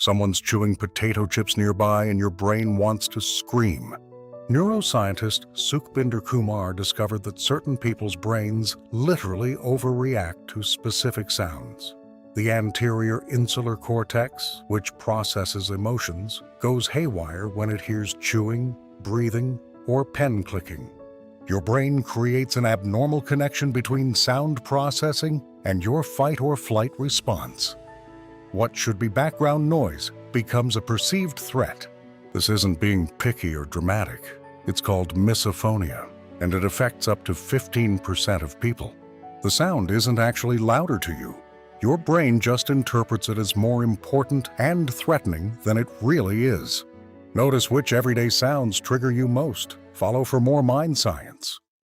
Someone's chewing potato chips nearby and your brain wants to scream. Neuroscientist Sukhbinder Kumar discovered that certain people's brains literally overreact to specific sounds. The anterior insular cortex, which processes emotions, goes haywire when it hears chewing, breathing, or pen clicking. Your brain creates an abnormal connection between sound processing and your fight or flight response. What should be background noise becomes a perceived threat. This isn't being picky or dramatic. It's called misophonia, and it affects up to 15% of people. The sound isn't actually louder to you. Your brain just interprets it as more important and threatening than it really is. Notice which everyday sounds trigger you most. Follow for more mind science.